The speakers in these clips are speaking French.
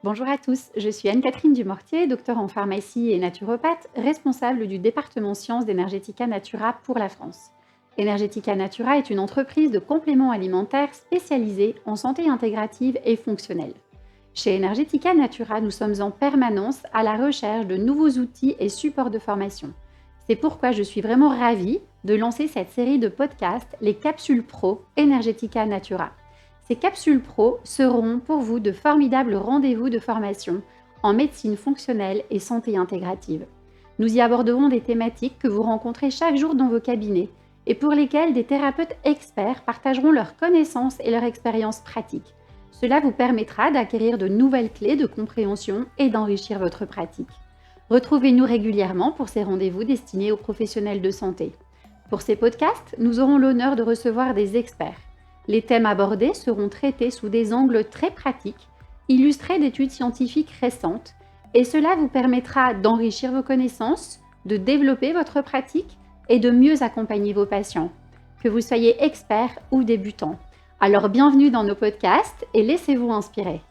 Bonjour à tous, je suis Anne-Catherine Dumortier, docteur en pharmacie et naturopathe, responsable du département sciences d'Energetica Natura pour la France. Energetica Natura est une entreprise de compléments alimentaires spécialisée en santé intégrative et fonctionnelle. Chez Energetica Natura, nous sommes en permanence à la recherche de nouveaux outils et supports de formation. C'est pourquoi je suis vraiment ravie de lancer cette série de podcasts, les Capsules Pro Energetica Natura. Ces capsules pro seront pour vous de formidables rendez-vous de formation en médecine fonctionnelle et santé intégrative. Nous y aborderons des thématiques que vous rencontrez chaque jour dans vos cabinets et pour lesquelles des thérapeutes experts partageront leurs connaissances et leur expérience pratique. Cela vous permettra d'acquérir de nouvelles clés de compréhension et d'enrichir votre pratique. Retrouvez-nous régulièrement pour ces rendez-vous destinés aux professionnels de santé. Pour ces podcasts, nous aurons l'honneur de recevoir des experts. Les thèmes abordés seront traités sous des angles très pratiques, illustrés d'études scientifiques récentes, et cela vous permettra d'enrichir vos connaissances, de développer votre pratique et de mieux accompagner vos patients, que vous soyez expert ou débutant. Alors bienvenue dans nos podcasts et laissez-vous inspirer.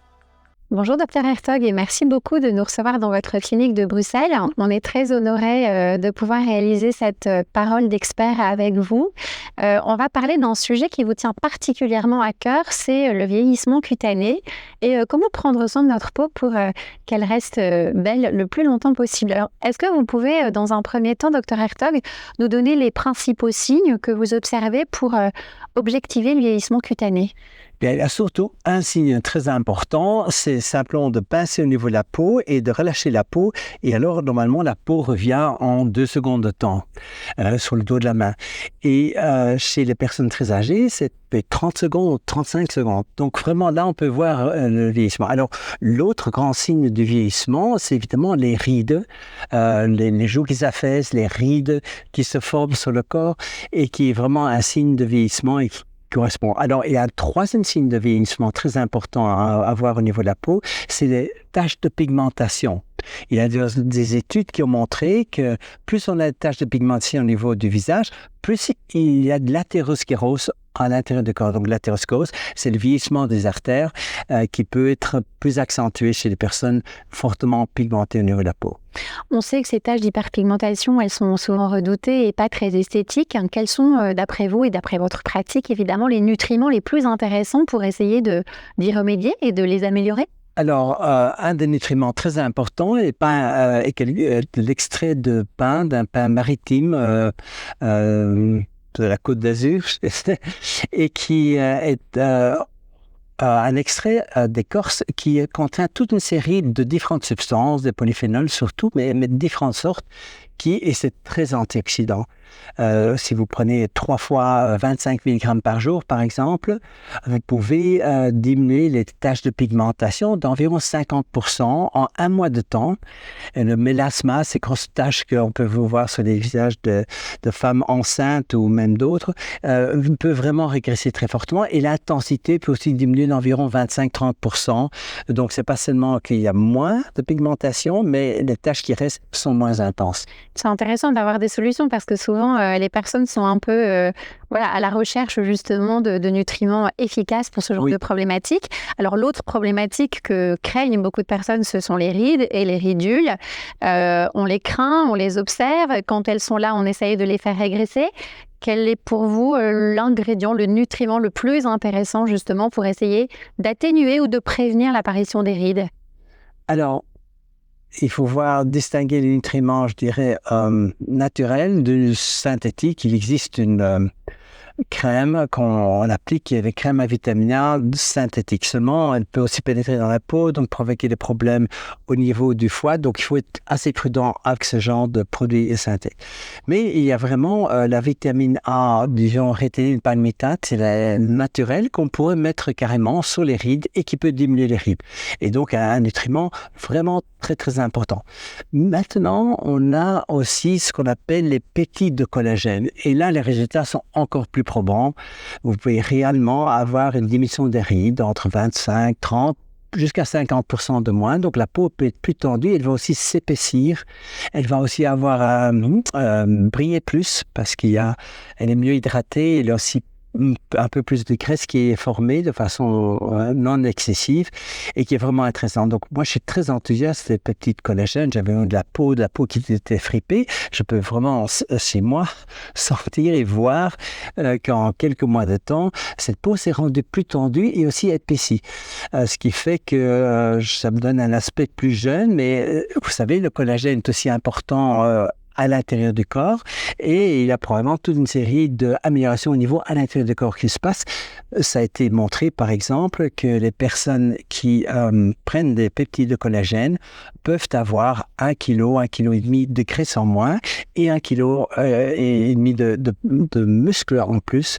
Bonjour Dr Hertog et merci beaucoup de nous recevoir dans votre clinique de Bruxelles. On est très honorés de pouvoir réaliser cette parole d'expert avec vous. On va parler d'un sujet qui vous tient particulièrement à cœur, c'est le vieillissement cutané et comment prendre soin de notre peau pour qu'elle reste belle le plus longtemps possible. Alors, est-ce que vous pouvez, dans un premier temps, Dr Hertog, nous donner les principaux signes que vous observez pour objectiver le vieillissement cutané ? Bien, il y a surtout un signe très important, c'est simplement de pincer au niveau de la peau et de relâcher la peau. Et alors, normalement, la peau revient en 2 secondes de temps sur le dos de la main. Et chez les personnes très âgées, c'est 30 secondes, 35 secondes. Donc, vraiment, là, on peut voir le vieillissement. Alors, l'autre grand signe du vieillissement, c'est évidemment les rides, les joues qui s'affaissent, les rides qui se forment sur le corps et qui est vraiment un signe de vieillissement et qui correspond. Alors, il y a un troisième signe de vieillissement très important à avoir au niveau de la peau, c'est les taches de pigmentation. Il y a des études qui ont montré que plus on a de taches de pigmentation au niveau du visage, plus il y a de l'athérosclérose à l'intérieur du corps. Donc, l'athérosclérose, c'est le vieillissement des artères qui peut être plus accentué chez les personnes fortement pigmentées au niveau de la peau. On sait que ces taches d'hyperpigmentation, elles sont souvent redoutées et pas très esthétiques. Quels sont, d'après vous et d'après votre pratique, évidemment, les nutriments les plus intéressants pour essayer d'y remédier et de les améliorer ? Alors, un des nutriments très importants est l'extrait de pain, d'un pain maritime de la Côte d'Azur, et qui est un extrait d'écorce qui contient toute une série de différentes substances, des polyphénols surtout, mais de différentes sortes, et c'est très antioxydant. Si vous prenez 3 fois 25 mg par jour, par exemple, vous pouvez diminuer les taches de pigmentation d'environ 50% en 1 mois de temps. Et le mélasma, ces grosses taches qu'on peut voir sur les visages de femmes enceintes ou même d'autres, peut vraiment régresser très fortement. Et l'intensité peut aussi diminuer d'environ 25-30%. Donc, c'est pas seulement qu'il y a moins de pigmentation, mais les taches qui restent sont moins intenses. C'est intéressant d'avoir des solutions parce que souvent, les personnes sont un peu à la recherche justement de nutriments efficaces pour ce genre de problématiques. Alors, l'autre problématique que craignent beaucoup de personnes, ce sont les rides et les ridules. On les craint, on les observe. Quand elles sont là, on essaye de les faire régresser. Quel est pour vous l'ingrédient, le nutriment le plus intéressant justement pour essayer d'atténuer ou de prévenir l'apparition des rides ? Alors, il faut distinguer les nutriments, je dirais, naturels de synthétiques. Il existe une crème qu'on applique, qui est des crèmes à vitamine A synthétiques. Seulement, elle peut aussi pénétrer dans la peau, donc provoquer des problèmes au niveau du foie. Donc, il faut être assez prudent avec ce genre de produits synthétiques. Mais il y a vraiment la vitamine A, disons rétinine palmitate, c'est la naturelle qu'on pourrait mettre carrément sur les rides et qui peut diminuer les rides. Et donc, un nutriment vraiment très, très important. Maintenant, on a aussi ce qu'on appelle les peptides de collagène. Et là, les résultats sont encore plus probants. Vous pouvez réellement avoir une diminution des rides entre 25, 30, jusqu'à 50% de moins. Donc, la peau peut être plus tendue. Elle va aussi s'épaissir. Elle va aussi avoir briller plus parce elle est mieux hydratée. Elle est aussi un peu plus de graisse qui est formée de façon non excessive et qui est vraiment intéressante. Donc, moi, je suis très enthousiaste des peptides collagènes. J'avais de la peau qui était fripée. Je peux vraiment, chez moi, sentir et voir qu'en quelques mois de temps, cette peau s'est rendue plus tendue et aussi épaissie. Ce qui fait que ça me donne un aspect plus jeune, mais vous savez, le collagène est aussi important à l'intérieur du corps et il y a probablement toute une série d'améliorations au niveau à l'intérieur du corps qui se passe. Ça a été montré par exemple que les personnes qui prennent des peptides de collagène peuvent avoir 1 kg, 1,5 kg de graisse en moins et 1,5 kg de muscles en plus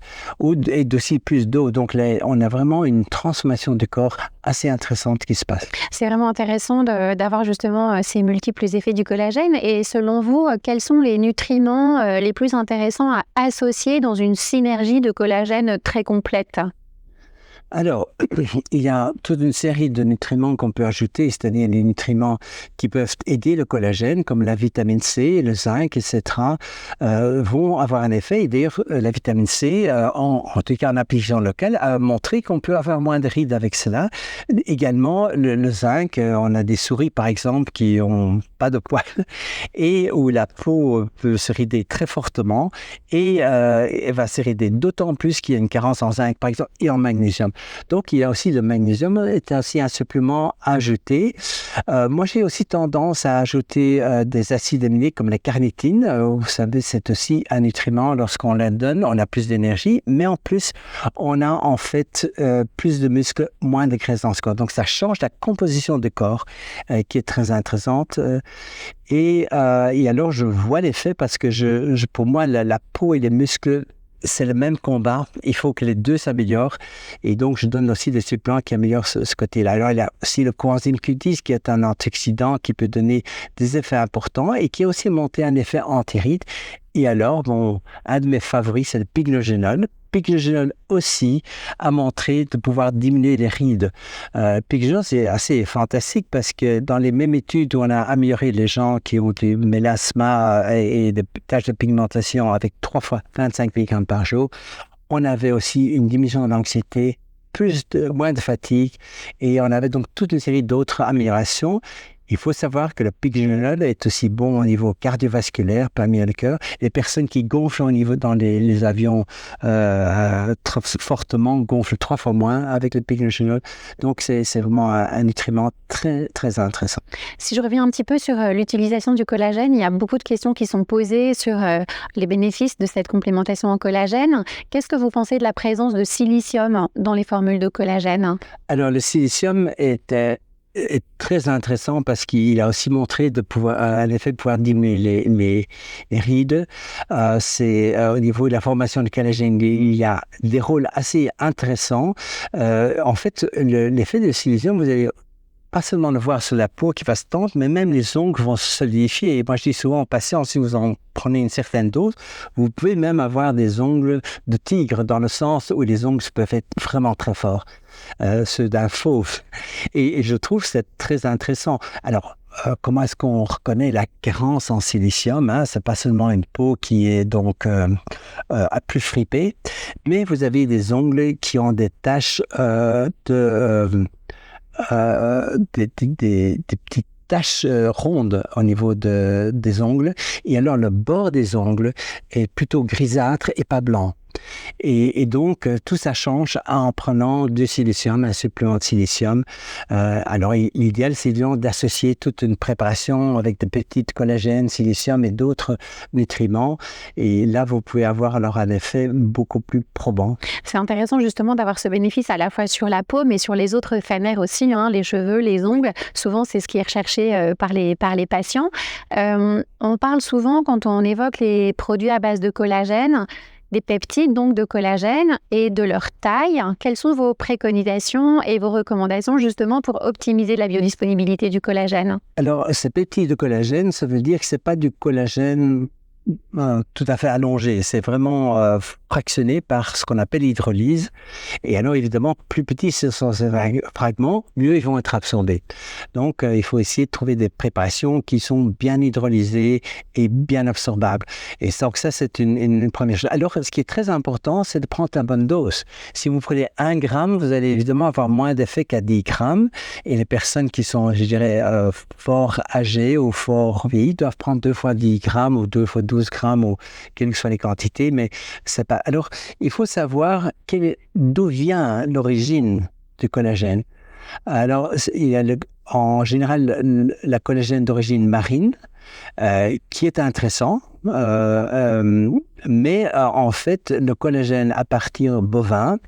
et aussi plus d'eau. Donc là, on a vraiment une transformation du corps assez intéressante qui se passe. C'est vraiment intéressant d'avoir justement ces multiples effets du collagène. Et selon vous, quels sont les nutriments les plus intéressants à associer dans une synergie de collagène très complète ? Alors, il y a toute une série de nutriments qu'on peut ajouter, c'est-à-dire les nutriments qui peuvent aider le collagène, comme la vitamine C, le zinc, etc., vont avoir un effet. Et d'ailleurs, la vitamine C, en tout cas en application locale, a montré qu'on peut avoir moins de rides avec cela. Également, le zinc, on a des souris, par exemple, qui n'ont pas de poils et où la peau peut se rider très fortement et elle va se rider d'autant plus qu'il y a une carence en zinc, par exemple, et en magnésium. Donc, il y a aussi le magnésium, est aussi un supplément à ajouter. Moi, j'ai aussi tendance à ajouter des acides aminés comme la carnitine. Vous savez, c'est aussi un nutriment. Lorsqu'on la donne, on a plus d'énergie, mais en plus, on a en fait plus de muscles, moins de graisse dans ce corps. Donc, ça change la composition du corps qui est très intéressante. Et alors, je vois l'effet parce que pour moi, la peau et les muscles, c'est le même combat. Il faut que les deux s'améliorent. Et donc, je donne aussi des suppléments qui améliorent ce côté-là. Alors, il y a aussi le coenzyme Q10 qui est un antioxydant qui peut donner des effets importants et qui a aussi monté un effet anti-rides. Et alors, un de mes favoris, c'est le pycnogénol. Pycnogénol aussi a montré de pouvoir diminuer les rides. Pycnogénol, c'est assez fantastique parce que dans les mêmes études où on a amélioré les gens qui ont du mélasma et des taches de pigmentation avec 3 fois 25 mg par jour, on avait aussi une diminution de l'anxiété, moins de fatigue et on avait donc toute une série d'autres améliorations. Il faut savoir que le pycnogénol est aussi bon au niveau cardiovasculaire, parmi le cœur. Les personnes qui gonflent au niveau dans les avions trop fortement gonflent 3 fois moins avec le pycnogénol. Donc, c'est vraiment un nutriment très, très intéressant. Si je reviens un petit peu sur l'utilisation du collagène, il y a beaucoup de questions qui sont posées sur les bénéfices de cette complémentation en collagène. Qu'est-ce que vous pensez de la présence de silicium dans les formules de collagène ? Alors, le silicium est très intéressant parce qu'il a aussi montré un effet de pouvoir diminuer les rides. C'est au niveau de la formation de collagène, il y a des rôles assez intéressants. En fait, l'effet de silicium, vous allez pas seulement le voir sur la peau qui va se tendre, mais même les ongles vont se solidifier. Et moi, je dis souvent aux patients, si vous en prenez une certaine dose, vous pouvez même avoir des ongles de tigre, dans le sens où les ongles peuvent être vraiment très forts, ceux d'un fauve. Et je trouve que c'est très intéressant. Alors, comment est-ce qu'on reconnaît la carence en silicium, hein? C'est pas seulement une peau qui est donc plus fripée, mais vous avez des ongles qui ont des taches des petites taches rondes au niveau des ongles. Et alors, le bord des ongles est plutôt grisâtre et pas blanc. Et donc, tout ça change en prenant du silicium, un supplément de silicium. Alors, l'idéal, c'est d'associer toute une préparation avec des petites collagènes, silicium et d'autres nutriments. Et là, vous pouvez avoir alors un effet beaucoup plus probant. C'est intéressant justement d'avoir ce bénéfice à la fois sur la peau, mais sur les autres fanères aussi, hein, les cheveux, les ongles. Souvent, c'est ce qui est recherché par les patients. On parle souvent, quand on évoque les produits à base de collagène, des peptides, donc de collagène, et de leur taille. Quelles sont vos préconisations et vos recommandations justement pour optimiser la biodisponibilité du collagène ? Alors, ces peptides de collagène, ça veut dire que ce n'est pas du collagène tout à fait allongé. C'est vraiment fractionné par ce qu'on appelle l'hydrolyse. Et alors, évidemment, plus petits sont ces fragments, mieux ils vont être absorbés. Donc, il faut essayer de trouver des préparations qui sont bien hydrolysées et bien absorbables. Et donc, ça, c'est une première chose. Alors, ce qui est très important, c'est de prendre la bonne dose. Si vous prenez 1 gramme, vous allez évidemment avoir moins d'effet qu'à 10 grammes. Et les personnes qui sont, je dirais, fort âgées ou fort vieillies doivent prendre 2 fois 10 grammes ou 2 fois 12 grammes ou quelles que soient les quantités. Mais c'est pas... Alors, il faut savoir d'où vient l'origine du collagène. Alors, il y a en général la collagène d'origine marine, qui est intéressant, mais en fait, le collagène à partir bovin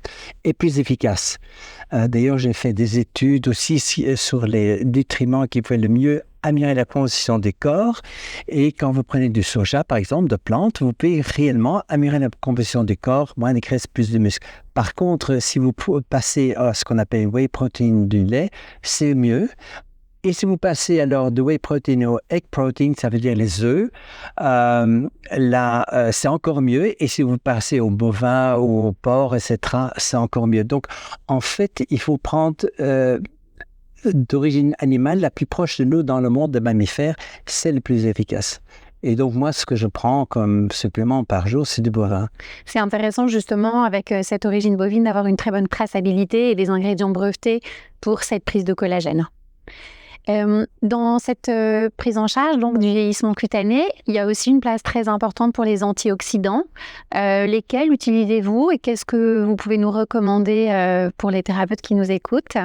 est plus efficace. D'ailleurs, j'ai fait des études aussi sur les nutriments qui peuvent le mieux améliorer la composition des corps. Et quand vous prenez du soja, par exemple, de plantes, vous pouvez réellement améliorer la composition du corps, moins de graisse, plus de muscles. Par contre, si vous passez à ce qu'on appelle whey protein du lait, c'est mieux. Et si vous passez alors de whey protein au egg protein, ça veut dire les œufs, c'est encore mieux. Et si vous passez au bovin ou au porc, etc., c'est encore mieux. Donc, en fait, il faut prendre d'origine animale la plus proche de nous dans le monde des mammifères, c'est le plus efficace. Et donc, moi, ce que je prends comme supplément par jour, c'est du bovin. C'est intéressant, justement, avec cette origine bovine, d'avoir une très bonne traçabilité et des ingrédients brevetés pour cette prise de collagène. Dans cette prise en charge donc, du vieillissement cutané, il y a aussi une place très importante pour les antioxydants. Lesquels utilisez-vous et qu'est-ce que vous pouvez nous recommander pour les thérapeutes qui nous écoutent?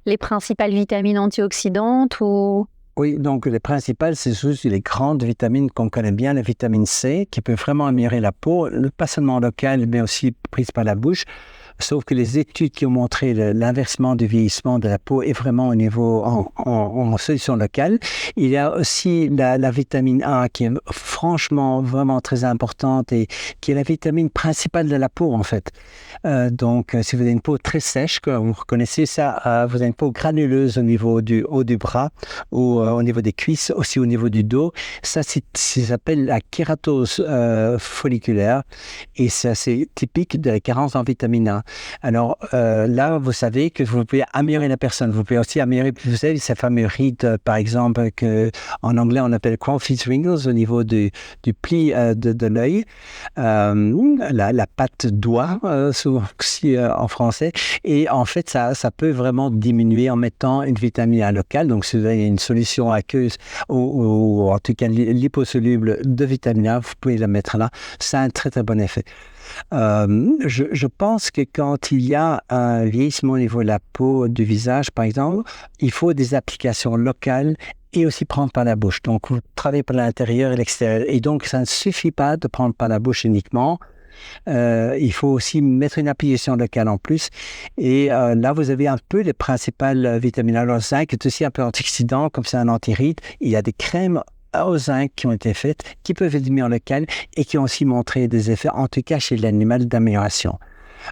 Les principales vitamines antioxydantes ou... Oui, donc les principales, c'est juste les grandes vitamines qu'on connaît bien, la vitamine C, qui peut vraiment améliorer la peau, pas seulement locale, mais aussi prise par la bouche. Sauf que les études qui ont montré l'inversement du vieillissement de la peau est vraiment au niveau en solution locale. Il y a aussi la vitamine A qui est franchement vraiment très importante et qui est la vitamine principale de la peau en fait. Donc si vous avez une peau très sèche, vous reconnaissez ça, vous avez une peau granuleuse au niveau du haut du bras ou au niveau des cuisses, aussi au niveau du dos. Ça s'appelle la kératose folliculaire et c'est assez typique de la carence en vitamine A. Alors là, vous savez que vous pouvez améliorer la personne. Vous pouvez aussi améliorer, vous savez, ces fameux rides, par exemple, qu'en anglais on appelle Crawford's wrinkles au niveau du pli de l'œil, la patte doigt, aussi en français. Et en fait, ça peut vraiment diminuer en mettant une vitamine A locale. Donc, si vous avez une solution aqueuse ou en tout cas liposoluble de vitamine A, vous pouvez la mettre là. Ça a un très très bon effet. Je pense que quand il y a un vieillissement au niveau de la peau, du visage par exemple, il faut des applications locales et aussi prendre par la bouche. Donc, vous travaillez par l'intérieur et l'extérieur. Et donc, ça ne suffit pas de prendre par la bouche uniquement. Il faut aussi mettre une application locale en plus. Et là, vous avez un peu les principales vitamines. Alors, le zinc est aussi un peu antioxydant, comme c'est un antiride. Il y a des crèmes au zinc qui ont été faites, qui peuvent être mises en local et qui ont aussi montré des effets, en tout cas chez l'animal, d'amélioration.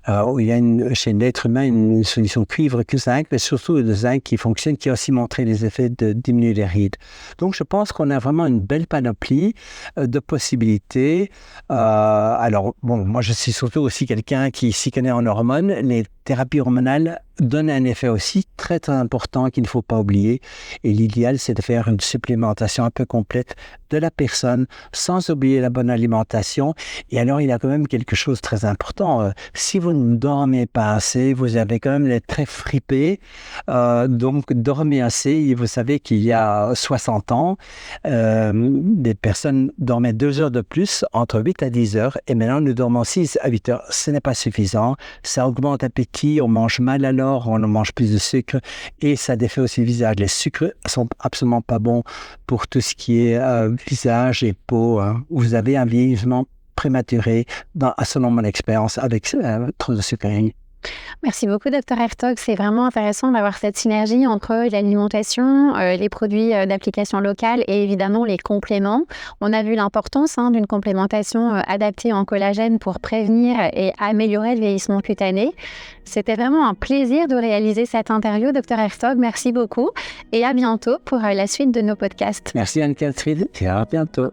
Il y a chez l'être humain une solution cuivre que zinc, mais surtout le zinc qui fonctionne, qui a aussi montré les effets de diminuer les rides. Donc je pense qu'on a vraiment une belle panoplie de possibilités. Alors bon, moi je suis surtout aussi quelqu'un qui s'y connaît en hormones. Les thérapies hormonales donnent un effet aussi très très important qu'il ne faut pas oublier. Et l'idéal, c'est de faire une supplémentation un peu complète de la personne, sans oublier la bonne alimentation. Et alors, il y a quand même quelque chose de très important. Si vous ne dormez pas assez, vous avez quand même les traits fripés. Donc, dormez assez. Et vous savez qu'il y a 60 ans, des personnes dormaient 2 heures de plus, entre 8 à 10 heures. Et maintenant, nous dormons 6 à 8 heures. Ce n'est pas suffisant. Ça augmente l'appétit, on mange mal alors, on mange plus de sucre. Et ça défait aussi le visage. Les sucres sont absolument pas bons pour tout ce qui est visage et peau. Vous avez un vieillissement prématuré, selon mon expérience, avec trop de sucreries. Merci beaucoup, Dr Hertog. C'est vraiment intéressant d'avoir cette synergie entre l'alimentation, les produits d'application locale et évidemment les compléments. On a vu l'importance d'une complémentation adaptée en collagène pour prévenir et améliorer le vieillissement cutané. C'était vraiment un plaisir de réaliser cette interview, Dr Hertog. Merci beaucoup et à bientôt pour la suite de nos podcasts. Merci Anne-Catherine et à bientôt.